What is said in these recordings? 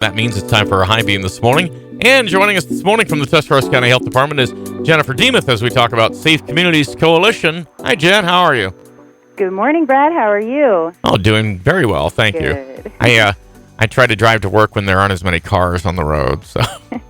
That means it's time for a high beam this morning. And joining us this morning from the Tuscarawas County Health Department is Jennifer Demuth as we talk about Safe Communities Coalition. Hi, Jen. How are you? Good morning, Brad. How are you? Oh, doing very well. Thank you. I try to drive to work when there aren't as many cars on the road. So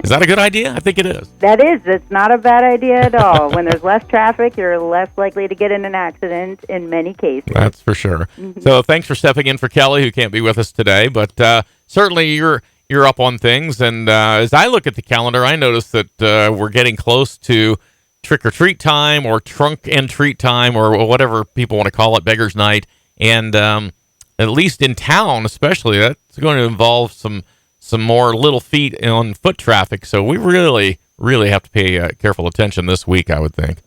is that a good idea? I think it is. That is. It's not a bad idea at all. When there's less traffic, you're less likely to get in an accident in many cases. That's for sure. Mm-hmm. So thanks for stepping in for Kelly, who can't be with us today. But certainly you're up on things. And as I look at the calendar, I notice that we're getting close to trick-or-treat time or trunk-and-treat time or whatever people want to call it, Beggar's Night. And at least in town especially, that's going to involve some more little feet on foot traffic. So we really, really have to pay careful attention this week, I would think.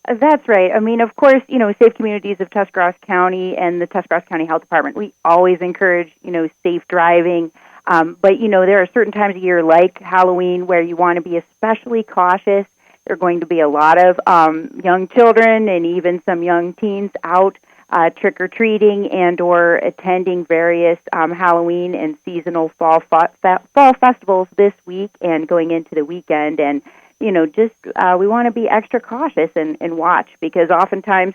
That's right. I mean, of course, Safe Communities of Tuscarawas County and the Tuscarawas County Health Department, we always encourage, safe driving. But, there are certain times of year like Halloween where you want to be especially cautious. There are going to be a lot of young children and even some young teens out trick-or-treating and or attending various Halloween and seasonal fall festivals this week and going into the weekend. And, we want to be extra cautious and watch because oftentimes,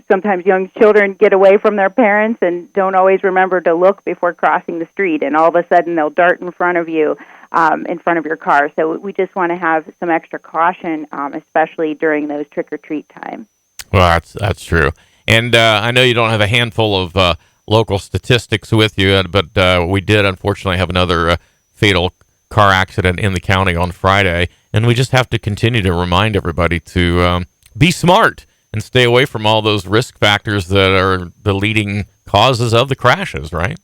sometimes young children get away from their parents and don't always remember to look before crossing the street. And all of a sudden they'll dart in front of you, in front of your car. So we just want to have some extra caution, especially during those trick-or-treat time. Well, that's true. And I know you don't have a handful of local statistics with you, but we did unfortunately have another fatal car accident in the county on Friday. And we just have to continue to remind everybody to be smart and stay away from all those risk factors that are the leading causes of the crashes, right?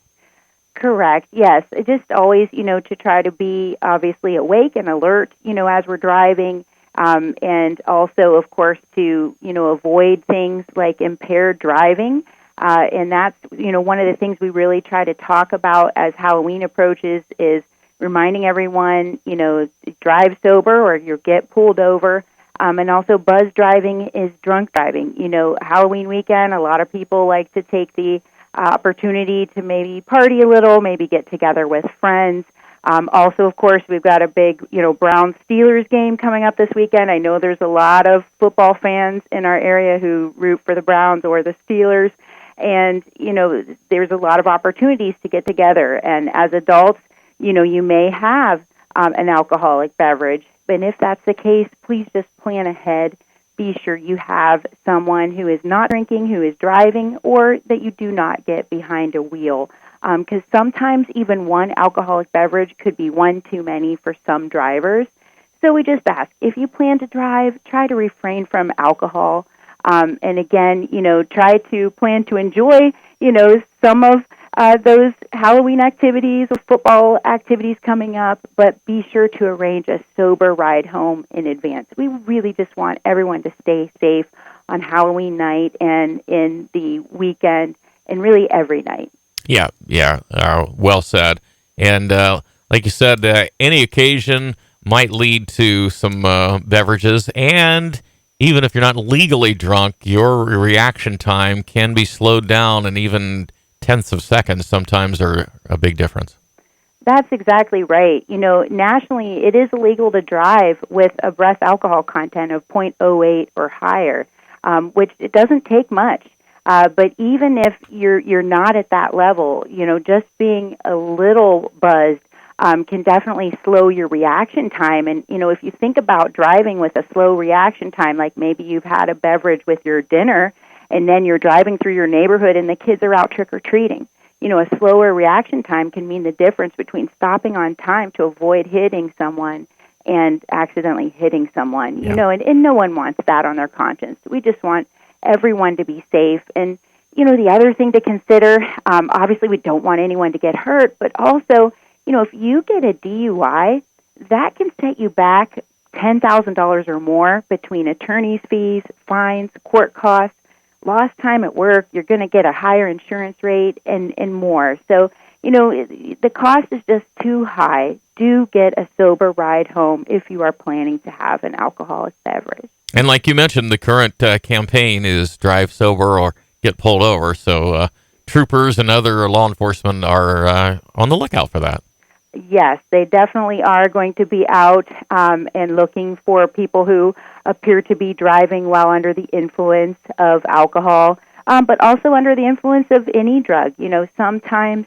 Correct. Yes. Just always, to try to be obviously awake and alert, as we're driving. And also, of course, to, avoid things like impaired driving. And that's, one of the things we really try to talk about as Halloween approaches is reminding everyone, drive sober or you'll get pulled over. And also buzz driving is drunk driving. Halloween weekend, a lot of people like to take the opportunity to maybe party a little, maybe get together with friends. Also, of course, we've got a big, Browns-Steelers game coming up this weekend. I know there's a lot of football fans in our area who root for the Browns or the Steelers. And, there's a lot of opportunities to get together. And as adults, you may have an alcoholic beverage. And if that's the case, please just plan ahead. Be sure you have someone who is not drinking, who is driving, or that you do not get behind a wheel. Because sometimes even one alcoholic beverage could be one too many for some drivers. So we just ask, if you plan to drive, try to refrain from alcohol. And again, try to plan to enjoy, some of those Halloween activities or football activities coming up, but be sure to arrange a sober ride home in advance. We really just want everyone to stay safe on Halloween night and in the weekend and really every night. Yeah, well said. And like you said, any occasion might lead to some beverages, and even if you're not legally drunk, your reaction time can be slowed down, and even tenths of seconds sometimes are a big difference. That's exactly right. Nationally, it is illegal to drive with a breath alcohol content of 0.08 or higher, which it doesn't take much. But even if you're not at that level, just being a little buzzed can definitely slow your reaction time. And, if you think about driving with a slow reaction time, like maybe you've had a beverage with your dinner and then you're driving through your neighborhood and the kids are out trick-or-treating. A slower reaction time can mean the difference between stopping on time to avoid hitting someone and accidentally hitting someone, and no one wants that on their conscience. We just want everyone to be safe. And, the other thing to consider, obviously we don't want anyone to get hurt, but also, if you get a DUI, that can set you back $10,000 or more between attorney's fees, fines, court costs, lost time at work. You're going to get a higher insurance rate and more. So, the cost is just too high. Do get a sober ride home if you are planning to have an alcoholic beverage. And like you mentioned, the current campaign is drive sober or get pulled over. So troopers and other law enforcement are on the lookout for that. Yes, they definitely are going to be out and looking for people who appear to be driving while under the influence of alcohol, but also under the influence of any drug. Sometimes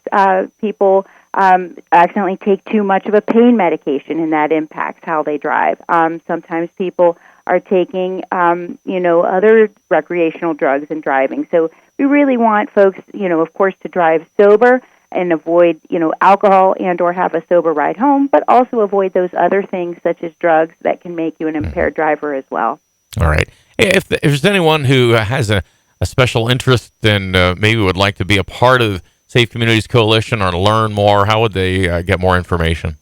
people accidentally take too much of a pain medication, and that impacts how they drive. Sometimes people are taking, other recreational drugs and driving. So we really want folks, of course, to drive sober and avoid, alcohol and or have a sober ride home, but also avoid those other things such as drugs that can make you an impaired driver as well. All right. Hey, if there's anyone who has a special interest and maybe would like to be a part of Safe Communities Coalition or learn more, how would they get more information?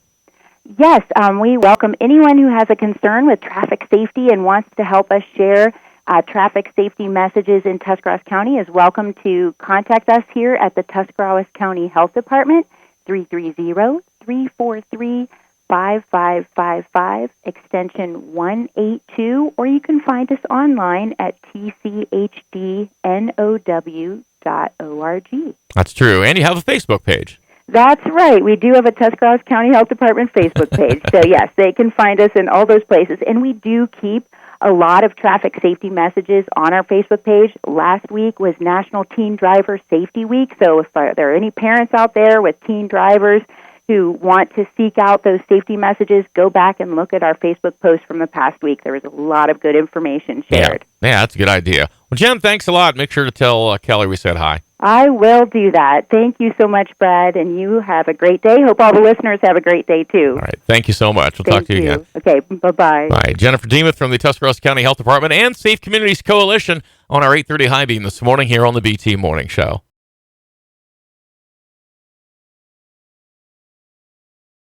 Yes, we welcome anyone who has a concern with traffic safety and wants to help us share traffic safety messages in Tuscarawas County is welcome to contact us here at the Tuscarawas County Health Department, 330-343-5555, extension 182, or you can find us online at tchdnow.org. That's true. And you have a Facebook page. That's right. We do have a Tuscarawas County Health Department Facebook page. So, yes, they can find us in all those places. And we do keep a lot of traffic safety messages on our Facebook page. Last week was National Teen Driver Safety Week. So if there are any parents out there with teen drivers who want to seek out those safety messages, go back and look at our Facebook post from the past week. There was a lot of good information shared. Yeah, that's a good idea. Well, Jen, thanks a lot. Make sure to tell Kelly we said hi. I will do that. Thank you so much, Brad, and you have a great day. Hope all the listeners have a great day, too. All right. Thank you so much. We'll talk to you again. Okay, bye-bye. Bye. Jennifer Demuth from the Tuscarawas County Health Department and Safe Communities Coalition on our 8:30 High Beam this morning here on the BT Morning Show.